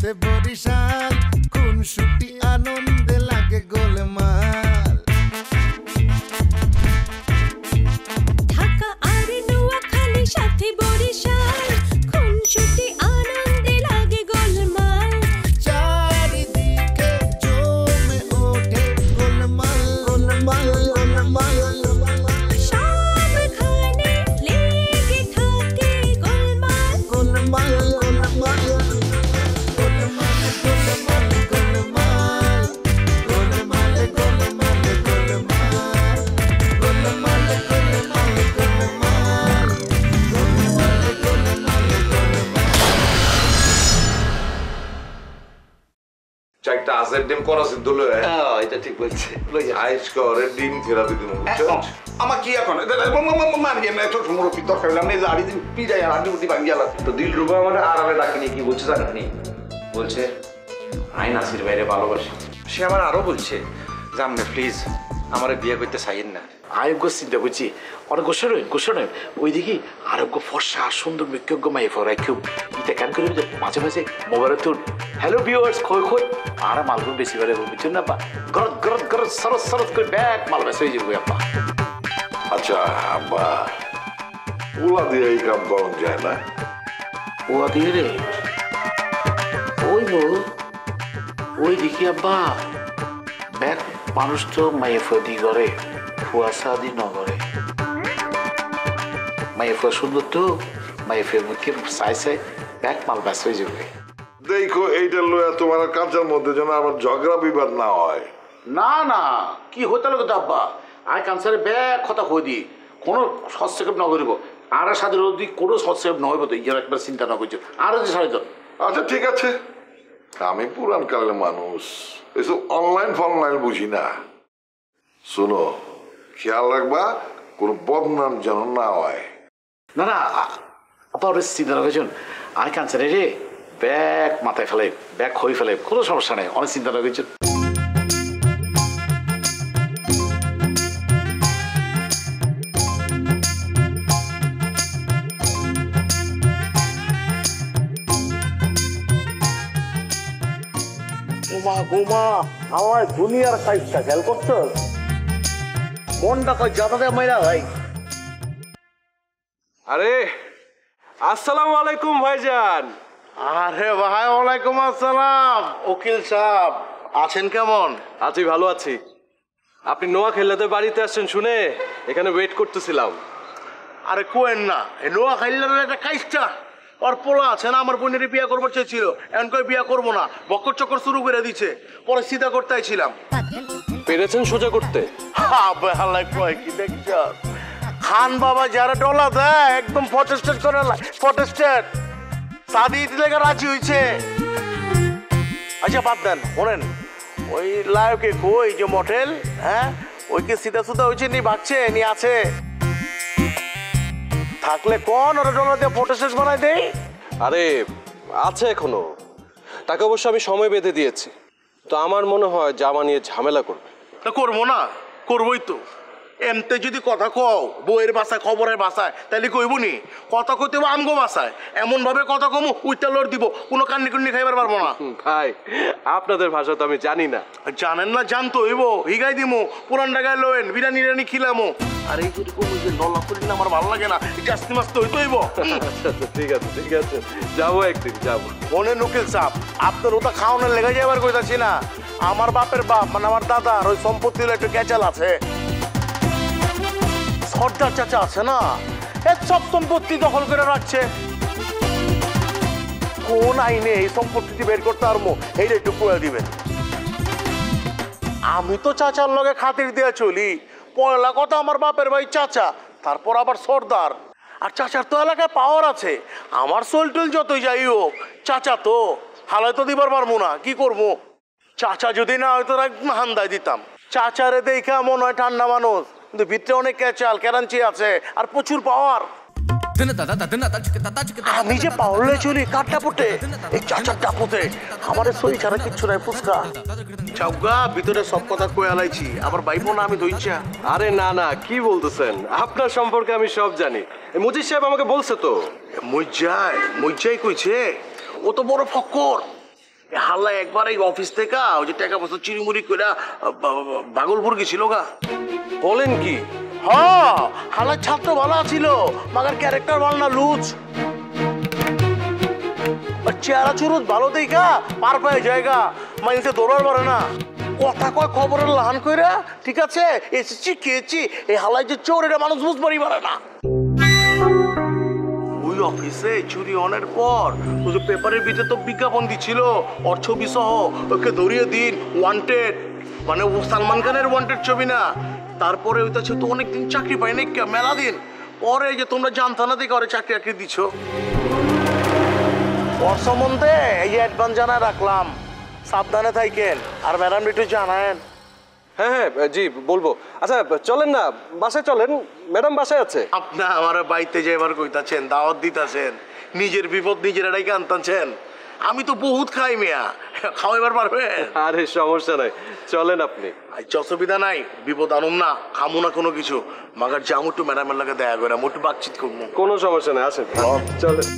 আছে বরিশাল খুনসুটি আনন্দে লাগে গোলমাল ঢাকা আর নোয়াখালী সাথে বরিশাল খুনসুটি আনন্দে লাগে গোলমাল চারিদিকে জমে ওঠে গোলমাল গোলমাল গোলমাল সবখানে লেগে থাকে গোলমাল গোলমাল গোলমাল চারটা আজের ডিম করা সিদ্ধ লয়ে এটা ঠিক বলছে আইস করে ডিম থেরাপি দিন আমার কি এখন মানিয়ে না ছোট মুরব্বী দরকার হলে আমি আড়ি দিন পিজাই আর আড্ডি বুটি ভাঙিয়ে আলাদা তো দিল রুবা আমার আড়ালে ডাকিনি কি বলছে জানেননি বলছে আই নাসির বাইরে ভালোবাসি সে আমার আরো বলছে যে আপনি প্লিজ আমার বিয়ে করতে চাইেন না আয়োগ্য চিন্তা করছি অনেক গোসর ওইদিকে আরোগ্য ফর্সা সুন্দর বিজ্ঞজ্ঞ মাই ফরাই খুব ইটা কেন করি মাঝে মাঝে মোবাইলে তোর হ্যালো ভিউয়ার্স খই খই আর মালগুলো বেশি বেড়ে বুঝছেন না বা গরত গরত গরত সরস সরস করে ব্যাগ মাল বেশ হয়ে যাবো আব্বা আচ্ছা আব্বা পোলা দিয়ে এই কাম করন যায় না ওয়া দিয়ে রে ওই বউ ওই দিকে আব্বা ব্যাগ মানুষ তো মায়ে ফদি করে ফুয়াশা দি নগরে মায়ে ফুয়া সুন্দর তো মায়ে ফের মুখে সাই সাই ব্যাগ মাল ব্যাস হয়ে যাবে দেখো এইটা লয়া তোমার কাঁচার মধ্যে যেন আবার ঝগড়া বিবাদ না হয় না না কি হতে লাগে তো আব্বা আই কানসারে ব্যাগ কথা হয়ে দি কোনো হস্তক্ষেপ না করিব আর সাথে যদি কোনো হস্তক্ষেপ না হইব তো ইয়ার একবার চিন্তা না করছো আরো যে সাড়ে আচ্ছা ঠিক আছে আমি পুরান কালের মানুষ এসব অনলাইন ফনলাইন বুঝি না শোনো খেয়াল রাখবা কোনো বদনাম যেন না হয় না না আপা ওর চিন্তা রাখেছেন আই কানসারে রে ব্যাগ মাথায় ফেলে ব্যাগ হয়ে ফেলে কোনো সমস্যা নেই অনেক চিন্তা রাখেছেন গোমা আমার দুনিয়ার সাইজটা খেয়াল করছো মনটা কই যাতাতে মাইরা ভাই আরে আসসালামু আলাইকুম ভাইজান। আরে ভাই ওয়ালাইকুম আসসালাম উকিল সাহেব আছেন কেমন? আছি ভালো আছি। আপনি নোয়াখালীতে বাড়িতে আসছেন শুনে এখানে ওয়েট করতেছিলাম। আরে কোয়েন না এই নোয়াখালীর একটা কাইস্টা ওর পোলা আছে না আমার বোনের বিয়ে করবার চেয়েছিল এখন কই বিয়ে করবো না বকর চক্কর শুরু করে দিচ্ছে পরে সিধা করতে আইছিলাম পেরেছেন সোজা করতে? হালাই কয় কি দেখছ খান বাবা যারা ডলা দেয় একদম ফটোস্টেট করে ফটোস্টেট সাদি দিলে রাজি হয়েছে। আচ্ছা বাদ দেন বলেন ওই লায়কে কই যে মডেল হ্যাঁ ওইকে সিধা সুধা হয়েছে নি ভাগছে নি আছে থাকলে কোন ওরা ডলা দিয়ে ফটোস্টেট বানাই দেয়? আরে আছে এখনো টাকা অবশ্য আমি সময় বেঁধে দিয়েছি তো আমার মনে হয় জামা নিয়ে ঝামেলা করবে। তা করবো না করবোই তো এমতে যদি কথা কও বইয়ের বাসায় খবরের বাসায় তাহলে কইব নি কথা কইতে আমগো বাসায় এমন ভাবে কথা কমু উইটা লড় দিব কোনো কান্নি কুন্নি খাইবার পারবো না। ভাই আপনাদের ভাষা তো আমি জানি না। জানেন না জানতো হইব হিগাই দিমু পুরান ঢাকায় লোয়েন বিরিয়ানি রানি খিলামু আর এই যদি কমু যে নলা করি না আমার ভালো লাগে না জাস্তি মাস্তি হইতো হইব। ঠিক আছে ঠিক আছে যাবো একদিন যাবো। মনে নুকিল সাপ আপনার ওটা খাওয়ানোর লেগে যাবার কইতাছি না আমার বাপের বাপ মানে আমার দাদার ওই সম্পত্তির একটু ক্যাচাল আছে সর্দার চাচা আছে না এর সব সম্পত্তি দখল করে রাখছে কোন আইনে এই সম্পত্তি বের করতে পারবো এইটা একটু করে দিবেন। আমি তো চাচার লগে খাতির দিয়ে চলি পয়লা কথা আমার বাপের ভাই চাচা তারপর আবার সর্দার আর চাচার তো এলাকায় পাওয়ার আছে আমার সোলটুল যতই যাই হোক চাচা তো হালাই তো দিবার পারবো না কি করবো চাচা যদি না হয়তো হান্দায় দিতাম চাচারে দেখা মনে হয় ঠান্ডা মানুষ কিন্তু ভিতরে অনেক ক্যাচাল ক্যারাঞ্চি আছে আর প্রচুর পাওয়ার আমি যে পাওয়ারলে চলি কার টাপটে এই চাচার টাপতে আমার সই ছাড়া কিচ্ছু নাই ফুসকা চাউগা ভিতরে সব কথা কয়ে আলাইছি আবার বাইবো না আমি দইছা। আরে না না কি বলতেছেন আপনার সম্পর্কে আমি সব জানি মুজিব সাহেব আমাকে বলছে তো। মজ্জাই কইছে ও তো বড় ফক্কর হাল্লা একবার এই অফিস থেকে ওই যে টাকা পয়সা চিড়িমুড়ি করে ভাগলপুর গেছিল গা। বলেন কি? হ্যাঁ, হালার ছাত্র ভালো ছিল, মাগার ক্যারেক্টার ভালো না, লুজ। চেহারা চুরুত ভালো দেখা পার পায় জায়গা, মানুষে দৌড়ার পারে না, কথা কয় খবরের লাহান কইরা, ঠিক আছে, এসেছি খেয়েছি, এই হালাই যে চোর এটা মানুষ বুঝবারই পারে না। ওই অফিসে চুরি অনের পর ওই যে পেপারের ভিতরে তো বিজ্ঞাপন দিছিল ওর ছবি সহ, ওকে ধরিয়ে দিন, ওয়ান্টেড, মানে ও সালমান খানের ওয়ান্টেড ছবি না। তারপরে ওইটা তো অনেকদিন চাকরি পাই নাই, মেলা দিন পরে যে তোমরা জানতা না দেখে ওরে চাকরি আঁকড়ে দিছো। ওর সম্বন্ধে এই যে অ্যাডভান্স জানায় রাখলাম, সাবধানে থাকেন, আর ম্যাডাম একটু জানায়েন। হ্যাঁ হ্যাঁ জি বলবো। আচ্ছা চলেন না, বাসায় চলেন, ম্যাডাম বাসায় আছে। আপনি আমার বাড়িতে যে এবার কইতাছেন, দাওয়াত দিতাছেন, নিজের বিপদ নিজের এটাই আনতাছেন। আমি তো বহুত খাই মিয়া, খাওয়াইবার পারবেন? আরে সমস্যা নাই, চলেন আপনি। আচ্ছা অসুবিধা নাই, বিপদ আনুম না, খামু না কোনো কিছু, মাগার যামু একটু ম্যাডামের লাগে দেখা করে একটু বাতচিত করবো। কোনো সমস্যা নাই, আসেন চলেন।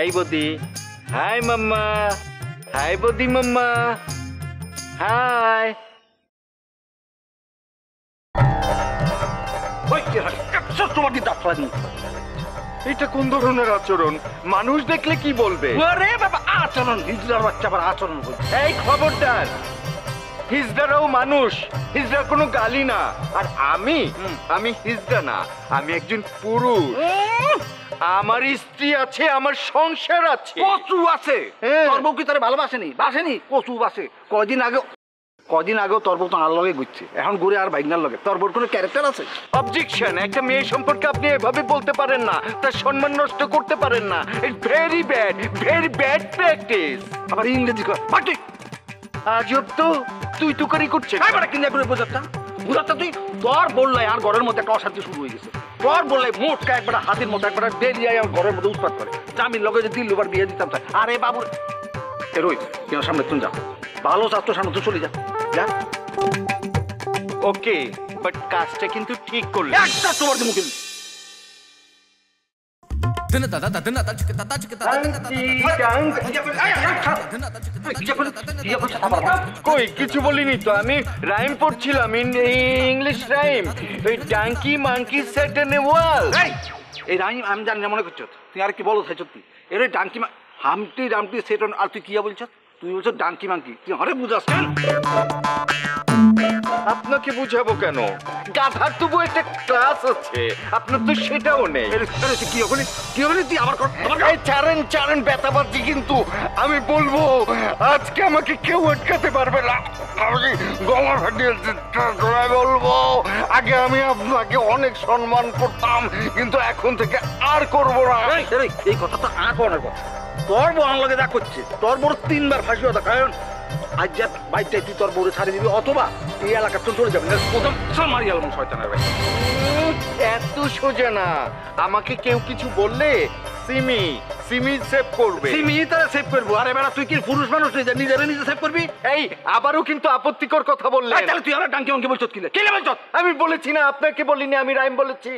Hey Bodhi. Hi Mama. Hi Bodhi Mama. Hi. এটা কোন ধরনের আচরণ? মানুষ দেখলে কি বলবে? আরে বাবা, আচরণ হিজড়ার বাচ্চা, আবার আচরণ বলছে। এই খবরদার, হিজড়ারাও মানুষ, হিজড়া কোনো গালি না। আর আমি হিজড়া না, আমি একজন পুরুষ। আমার স্ত্রী আছে, আমার সংসার আছে। কচু আছে, তোর বউ কি তোরে ভালোবাসেনি? বাসেনি, কচু বাসে। কদিন আগেও তোর বউ তো আর লগে ঘুরছে, এখন ঘুরে আর বাইকনার লগে। তোর বউর কোনো ক্যারেক্টার আছে? অবজেকশন, একটা মেয়ে সম্পর্কে আপনি এভাবে বলতে পারেন না, তার সম্মান নষ্ট করতে পারেন না। It's very bad practice. আবার ইংরেজি কর, বাটি আজব তো, তুই তুকারি করছিস। এবারে কিনে করে বোঝাচ্ছা তুই। তোর বললাই আর ঘরের মধ্যে একটা অশান্তি শুরু হয়ে গেছে। তোর বললাই মোটকা একবার হাতির মতো একবার বেরিয়ে যায় আমার ঘরের মধ্যে উৎপাত করে। জামিন লগে যে দিল্লুবার বিয়ে দিতাম তাই। আরে বাবু রোহিত, তুই সামনে তুই যা, ভালো ছাত্র সামনে তুই চলে যা, যা। ওকে, বাট কাজটা কিন্তু ঠিক করলে। একটা তোমার মুখে কই কিছু বলিনি তো, আমি রাইম পড়ছিলাম, ইংলিশ রাইম। ওই donkey monkey sat in a wall. এই রাইম আমি জানি না মনে করছো, তুই আর কি বলো সত্যি? এর ওই ডাঙ্কি হামটি ডামটি সেট আর তুই কি বলছ? তুই বলছো ডাঙ্কি মাঙ্কি, তুই আরে বুঝাস কেন? আপনাকে বুঝাবো কেন? গাধার তবু একটা ক্লাস আছে, আপনার তো সেটাও নেই। কি হলি তুই আমার চারেন ব্যথা পাচ্ছি, কিন্তু আমি বলবো আজকে আমাকে কেউ আটকাতে পারবে না। আমি গলা ফাটিয়ে বলবো, আগে আমি আপনাকে অনেক সম্মান করতাম, কিন্তু এখন থেকে আর করবো না। এই কথা তো আর করার কথা। তোর বউ আমার লগে যা করছে, তোর বড় 3 বার ফাঁসি হতো। কারণ আজ যা বাইকটা তুই তোর বউরে ছাড়িয়ে দিবি, অথবা এই এলাকা তো চলে যাবে, প্রথম মারি গেলাম শয়তানের ভাই। এত সোজা না, আমাকে কেউ কিছু বললে সিমি সেভ করবে। সিমি তারা সেভ করবো। আরে বেড়া, তুই কি পুরুষ মানুষ নিজে সেভ করবি? এই আবারও কিন্তু আপত্তিকর কথা বললে। তাহলে তুই আমার ডাঙ্কি মাঙ্কি বলছ কি? বলছ? আমি বলেছি না, আপনাকে বলিনি, আমি রাইম বলেছি।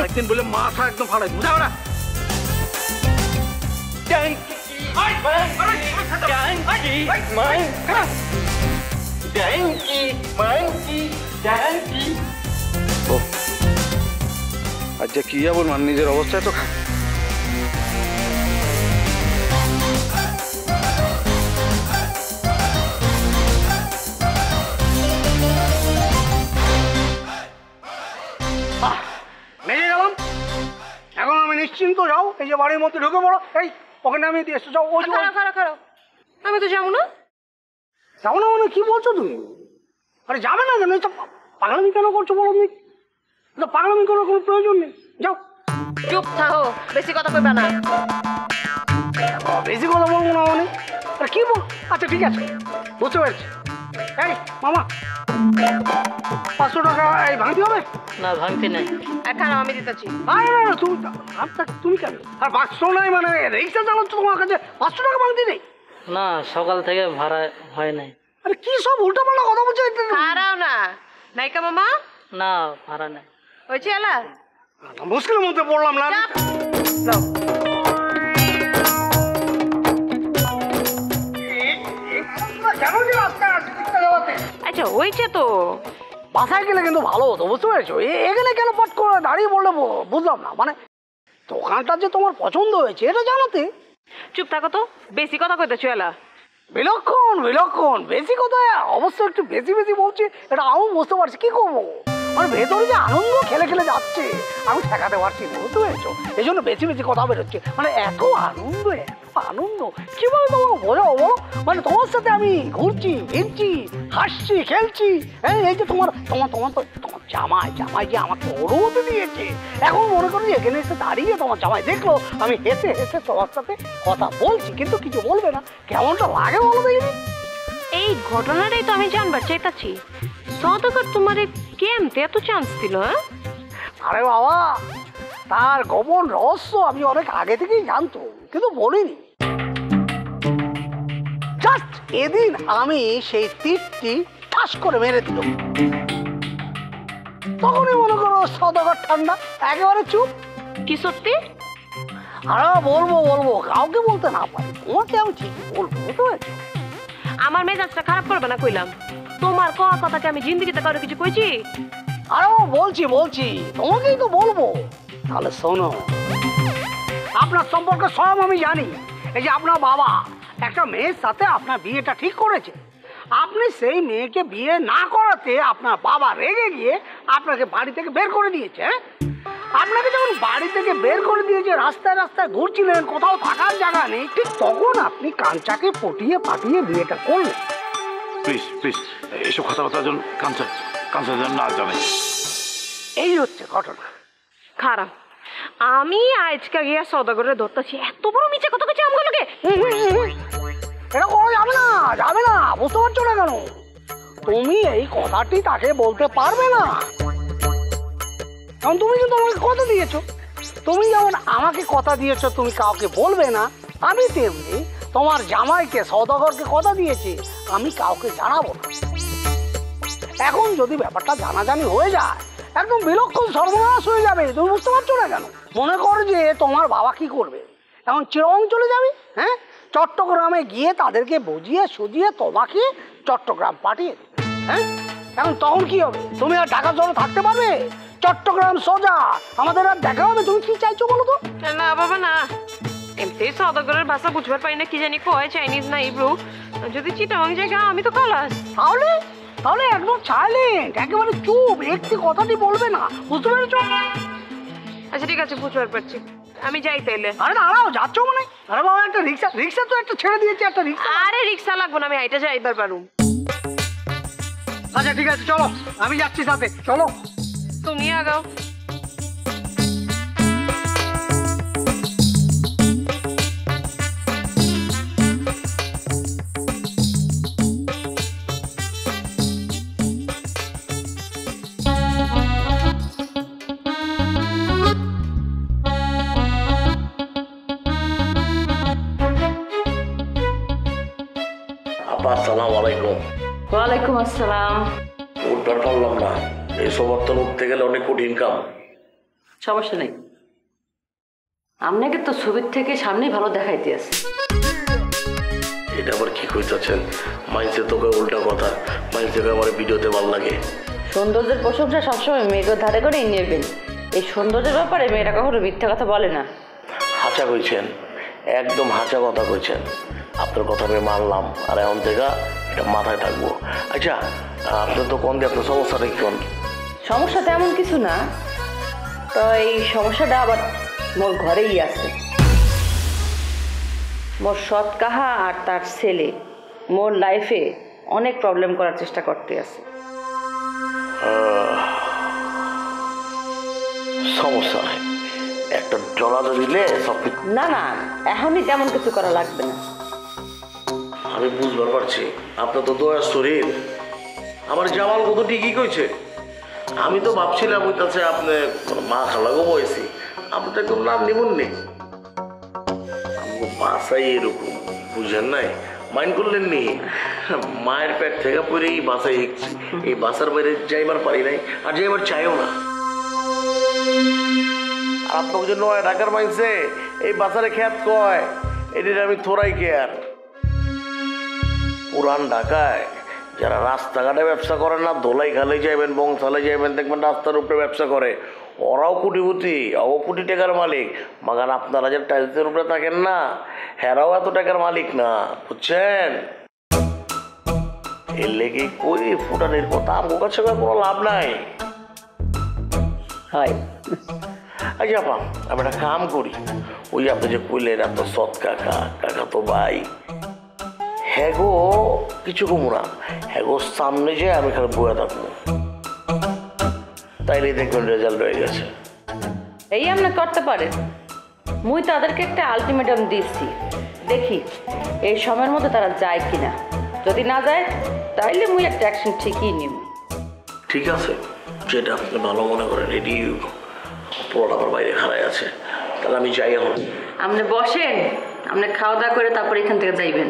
একদিন বলে মাথা একদম ফাড়াই বুঝা না। আচ্ছা কি যাবো, মানে নিজের অবস্থায় তো নেমে গেলাম। এখন আমি নিশ্চিন্ত যাও, এই যে বাড়ির মধ্যে ঢুকে পড়ো। এই ওখানে আমি দিয়ে এসে যাও। খারাপ আমি তো যাবো না। যাবো না মানে কি বলছো তুমি? আরে যাবে না কেন? পাগলামি কেন করছো বলো? পাগলামি করার কোনো প্রয়োজন নেই, যাও। চুপ থাকো, বেশি কথা কইবা না। বেশি কথা বলবো না মানে? কি বল? আচ্ছা ঠিক আছে, বুঝতে পারছি। এই মামা 500 টাকা এই ভাঙতে হবে না ভাঙতে নাই এখন আমি দিতেছি আরে না তুমি তুমি কেন আর 500 নাই মানে রিক্সা চালাচ্ছ তোমার কাছে 500 টাকা ভাঙতে নেই না সকাল থেকে ভাড়া হয় নাই আরে কি সব উল্টাপাল্টা কথা বলছো খারাও না নাইকা মামা না ভাড়া নাই হয়েছে এলা মুশকিলের মধ্যে পড়লাম না যাও আচ্ছা হয়েছে তো বাসায় গেলে কিন্তু ভালো হতো বুঝতে পেরেছো এখানে কেন পট করে দাঁড়িয়ে বললে বুঝলাম না মানে দোকানটা যে তোমার পছন্দ হয়েছে এটা জানাতে চুপ থাকো তো বেশি কথা কইতেছো এলা বিলক্ষণ বিলক্ষণ বেশি কথা অবশ্য একটু বেশি বেশি বলছি এটা আমিও বুঝতে পারছি কি করবো মানে ভেতরে যে আনন্দ খেলে খেলে যাচ্ছে আমি ঠেকাতে পারছি না বুঝতে পেরেছো এই জন্য বেশি বেশি কথা বেরোচ্ছে মানে এত আনন্দ কিভাবে তোমাকে বোঝাবো বলো মানে তোমার সাথে আমি ঘুরছি ফিরছি হাসছি খেলছি হ্যাঁ এই যে তোমার জামাই যে আমাকে অনুমতি দিয়েছে এখন মনে করি এখানে এসে দাঁড়িয়ে তোমার জামাই দেখলো আমি হেসে হেসে তোমার সাথে কথা বলছি কিন্তু কিছু বলবে না কেমনটা লাগে বলো দেখিনি এই ঘটনাটাই তো আমি জানবার চাইতাছি সদাগর তোমারে কেমতে এত চান্স দিল হ্যাঁ আরে বাবা তার গোপন রহস্য আমি অনেক আগে থেকেই জানতো কিন্তু বলিনি জাস্ট এদিন আমি সেই তীরটি ঠাস করে মেরে দিল তখনই মনে করো সদাগর ঠান্ডা একেবারে চুপ কি সত্যি আরে বলবো কাউকে বলতে না পারি তোমাকে আমি ঠিকই বলবো বুঝতে পেরেছো আমার মেজাজটা খারাপ করবে না কইলাম তোমার কওয়া কথাকে আমি জিন্দগিতে কারো কিছু কইছি আরে বলছি তোমাকেই তো বলবো তাহলে শোনো আপনার সম্পর্কে সব আমি জানি এই যে আপনার বাবা একটা মেয়ের সাথে আপনার বিয়েটা ঠিক করেছে আপনি সেই মেয়েকে বিয়ে না করাতে আপনার বাবা রেগে গিয়ে আপনাকে বাড়ি থেকে বের করে দিয়েছে আপনাকে যখন বাড়ি থেকে বের করে দিয়েছে রাস্তায় রাস্তায় ঘুরছিলেন কোথাও থাকার জায়গা নেই ঠিক তখন আপনি কাঞ্চাকে পটিয়ে পাঠিয়ে বিয়েটা করলেন প্লিজ এসব কথাবার্তার জন্য কাঞ্চা যেন না জানে এই হচ্ছে ঘটনা খারাপ আমি আজকে গিয়া সদাগরের ধরতেছি এত বড় মিছে কথা কইছে আমগুলোকে এটা করা যাবে না বুঝতে পারছো না কেন তুমি এই কথাটি তাকে বলতে পারবে না কারণ তুমি কিন্তু আমাকে কথা দিয়েছো তুমি যেমন আমাকে কথা দিয়েছো তুমি কাউকে বলবে না আমি তেমনি তোমার জামাইকে সদাগরকে কথা দিয়েছি আমি কাউকে জানাবো না এখন যদি ব্যাপারটা জানাজানি হয়ে যায় একদম বিলক্ষণ সর্বনাশ হয়ে যাবে তুমি বুঝতে পারছো না কেন মনে করো যে তোমার বাবা কি করবে এখন চিরং চলে যাবে হ্যাঁ চট্টগ্রামে গিয়ে তাদেরকে বুঝিয়ে সুজিয়ে তোমাকে চট্টগ্রাম পাঠিয়ে দেবে হ্যাঁ এখন তখন কি হবে তুমি আর ঢাকা শহরে থাকতে পারবে চট্টগ্রাম সোজা আমাদের আর দেখা হবে তুমি কি চাইছো বলো তো না বাবা না এমনি সদাগরের ভাষা বুঝবার পারি না কি জানি কয় চাইনিজ না ইব্রু যদি চিটাং জায়গা আমি তো খালাস তাহলে একদম সাইলেন্ট একেবারে চুপ একটি কথাটি বলবে না বুঝতে পেরেছো আচ্ছা ঠিক আছে বুঝবার পারছি আমি যাই তাইলে আরে দাঁড়াও যাচ্ছ মানে আরে বাবা একটা রিক্সা তো একটা ছেড়ে দিয়েছি একটা রিক্সা আরে রিক্সা লাগবো না আমি হাইটা যাইবার পারুম আচ্ছা ঠিক আছে চলো আমি যাচ্ছি সাথে চলো তুমি আগাও আসসালামু আলাইকুম ওয়ালাইকুম আসসালাম উঠবার পারলাম না এই সমর্থন উঠতে গেলে অনেক কঠিন কাম সমস্যা নেই আপনাকে তো ছবির থেকে সামনেই ভালো দেখাইতে আছে এটা আবার কি কইতাছেন মাইন্সে তোকে উল্টা কথা মাইন্সে আমার ভিডিওতে ভালো লাগে সৌন্দর্যের প্রশংসা সবসময় মেয়েকে ধারে করেই নেবেন এই সৌন্দর্যের ব্যাপারে মেয়েরা কখনো মিথ্যা কথা বলে না হাঁচা কইছেন একদম হাঁচা কথা কইছেন আপনার কথা আমি মানলাম আর এখন থেকে এটা মাথায় থাকবো আচ্ছা আপনার তো কোন দিয়ে আপনার সমস্যাটা কি কোন সমস্যা তেমন কিছু না তো এই সমস্যাটা আবার মোর ঘরেই আছে মোর সৎ কাহা আর তার ছেলে মোর লাইফে অনেক প্রবলেম করার চেষ্টা করতে আছে সমস্যা নাই একটা জলাদা দিলে সব না না এখনই তেমন কিছু করা লাগবে না আমি বুঝবার পারছি আপনার তো দয়ার শরীর। আমার জামাল কত ঠিকই কইছে। আমি তো ভাবছিলাম ওইটাছে আপনি মা খালাগো বয়সী, আপনি তো একদম নাম নিমুন নি। বাসাই এরকম বুঝেন নাই, মাইন্ড করলেন নি? মায়ের পেট থেকে পরে এই বাসায় এই বাসার বাইরে যাইবার পারি নাই, আর যাইবার চাইও না। আর আপনাকে যে নয় ঢাকার মাইনছে এই বাজারে খ্যাত কয়, এটির আমি থোড়াই কেয়ার। পুরান ঢাকায় যারা রাস্তাঘাটে ব্যবসা করেন না, ধোলাই খালে যাইবেন, বংশালে যাইবেন, দেখবেন রাস্তার উপরে ব্যবসা করে, ওরাও কোটিপতি, ও কোটি টাকার মালিক। মাগান আপনারা যে টাইলসের উপরে থাকেন না, হেরাও এত টাকার মালিক না, বুঝছেন? এর লেগে কই ফুটানির কথা আমার কাছে কোনো লাভ নাই। হয় আচ্ছা আপা, আমি একটা কাম করি, ওই আপনি যে কইলেন আপনার সৎ কাকা, কাকা তো ভাই, হ্যাগো কিছু কমুনা, হ্যাগো সামনে যে আমি খালি বয়ে থাকবো, তাইলেই দেখবেন রেজাল্ট হয়ে গেছে। এই আপনি করতে পারেন। মুই তাদেরকে একটা আলটিমেটাম দিচ্ছি, দেখি এই সময়ের মধ্যে তারা যায় কিনা। যদি না যায় তাইলে মুই একটা অ্যাকশন ঠিকই নিব। ঠিক আছে, যেটা আপনি ভালো মনে করেন। রেডি পুরোটা আমার বাইরে খাড়াই আছে, তাহলে আমি যাই এখন। আপনি বসেন, আপনি খাওয়া দাওয়া করে তারপর এখান থেকে যাইবেন।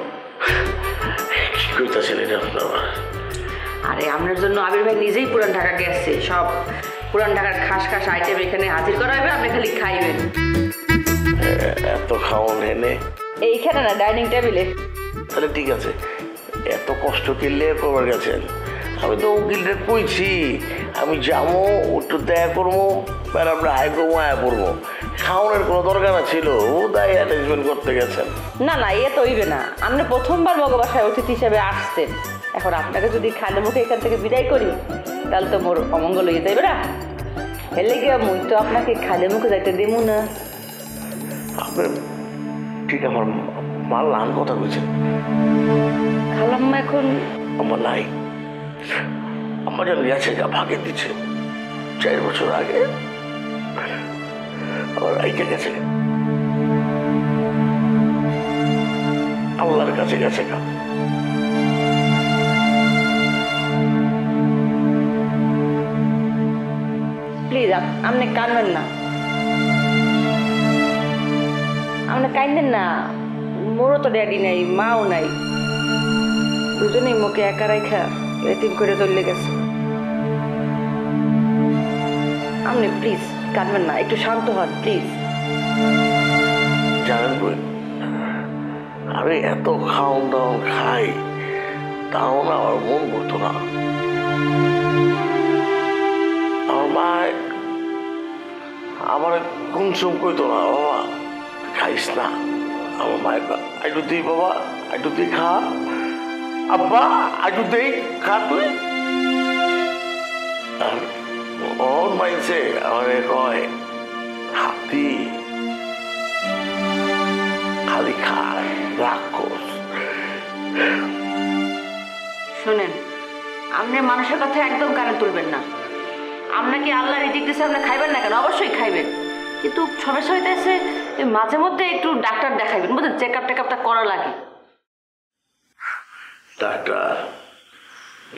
কি কইতাছেন এটা আপনার? আরে আপনার জন্য আবির ভাই নিজেই পুরান ঢাকা গেছে, সব পুরান ঢাকার খাস খাস আইটেম এখানে হাজির করা হবে, আপনি খালি খাইবেন। এত খাওয়ান এনে এইখানে না, ডাইনিং টেবিলে। তাহলে ঠিক আছে, এত কষ্ট কিনলে করবার গেছেন। আমি তো উকিলটা কইছি আমি যাবো, একটু দেখা করবো, আমরা হাই করবো, আয়া করবো। খাওয়ানোর কোনো দরকার ছিল, ও তাই অ্যারেঞ্জমেন্ট করতে গেছেন। না না, এ তো হইবে না। আপনি প্রথমবার মগ বাসায় অতিথি হিসেবে আসছেন, এখন আপনাকে যদি খালি মুখে এখান থেকে বিদায় করি তাহলে তো মোর অমঙ্গল হয়ে যাইবে না। এর লেগে মুই তো আপনাকে খালি মুখে যাইতে দেব না। আপনি ঠিক আমার মাল লান কথা বলছেন। খালাম্মা এখন আমার নাই, আমার যেন গেছে গা, ভাগে দিচ্ছে 4 বছর আগে, আমার রাইকে গেছে, আল্লাহর কাছে গেছে গা। প্লিজ আপনি কাঁদবেন না, আপনি কাঁদেন না। মোরও তো ড্যাডি নাই, মাও নাই, দুজনেই মুখে একা রাখা এতিম করে চলে গেছে। আপনি প্লিজ কাঁদবেন না, একটু শান্ত হন প্লিজ। জানেন বই, আমি এত খাওয়ান দাওয়ান খাই, তাও না আমার মন করতো না। আমার মা আমার কুনসুম কইতো না, বাবা খাইস না। আমার মায়ের একটু দিই বাবা, একটু দিই খা, আব্বা একটু দেই খা তুই। ওর মাইছে আমার কয় হাতি খালি খায়, রাক্ষস। শোনেন, আপনি মানুষের কথা একদম কানে তুলবেন না। আপনাকে আল্লাহ রিজিক দিয়েছে, আপনি খাইবেন না কেন? অবশ্যই খাইবেন, কিন্তু সমস্যা হইতেছে মাঝে মধ্যে একটু ডাক্তার দেখাইবেন, বুঝলেন? চেক আপ টেকআপটা করা লাগে।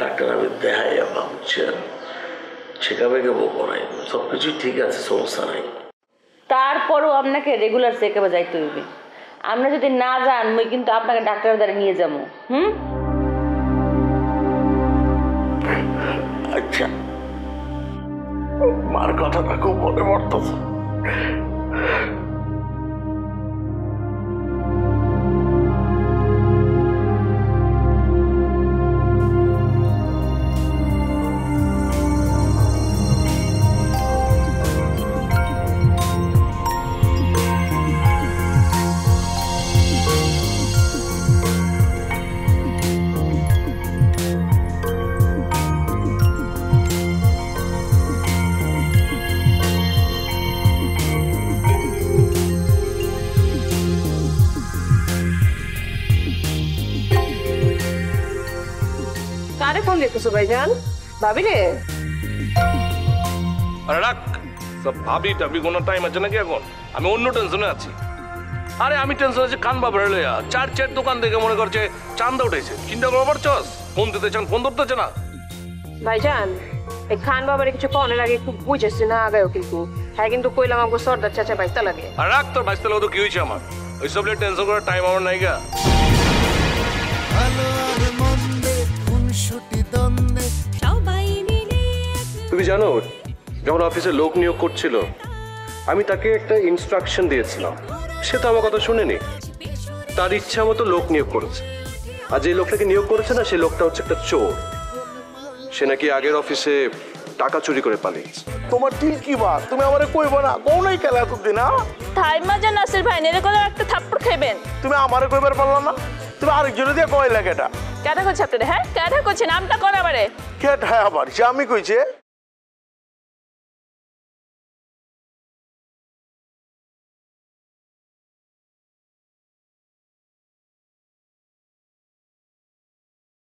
ডাক্তার আমি দেখাই আপা, বুঝছেন? চেক আপে গেবো করাই, সব কিছুই ঠিক আছে, সমস্যা নাই। তারপরও আপনাকে রেগুলার চেক আপে যাইতে হইবে। আপনি যদি না যান মুই কিন্তু আপনাকে ডাক্তারের দ্বারা নিয়ে যাবো। আচ্ছা, মার কথাটা খুব মনে পড়তেছে। কারে ফোন দিতেছো ভাইজান? ভাবি রে? আরে রাখ সব, ভাবি টাবি কোনো টাইম আছে নাকি এখন? আমি অন্য টেনশনে আছি। আরে আমি টেনশন আছে কান বাবার লইয়া চার দোকান দেখে মনে করছে চান্দা উঠেছে, চিন্তা করবার চস ফোন দিতে চান ফোন ধরতেছে না। ভাইজান এই খান বাবার কিছু কনের আগে একটু বুঝেছি না আগাও, কিন্তু হ্যাঁ কিন্তু কইলাম আমাকে সর্দার চাচা বাইতা লাগে। আর রাখ তোর বাইসতে লাগে তো কি হয়েছে আমার, ওইসব নিয়ে টেনশন করার টাইম আমার নাই গা। ভালো আর মন্দে খুনসুটি দ্বন্দ্বে সবাই মিলে তুমি জানো যখন অফিসে লোক নিয়োগ করছিল আমি তাকে একটা ইনস্ট্রাকশন দিয়েছিলাম, সে তো আমার কথা শুনেনি, তার ইচ্ছা মতো লোক নিয়োগ করেছে। আর যে লোকটাকে নিয়োগ করেছে না সেই লোকটা হচ্ছে একটা চোর, সে নাকি আগের অফিসে টাকা চুরি করে পালিয়েছে। তোমার ঠিক কি বা তুমি আমারে কইবা না কোন এই খেলা এতদিন না থাই মাজা নাসির ভাই নেরে করে একটা থাপ্পড় খাইবেন। তুমি আমারে কইবার পারলা না, তুমি আরেকজনে দিয়ে কয় লাগে এটা কেটা করছে আপনারা? হ্যাঁ কেটা করছে নামটা করে আবারে কেট হ্যাঁ আবার সে আমি কইছে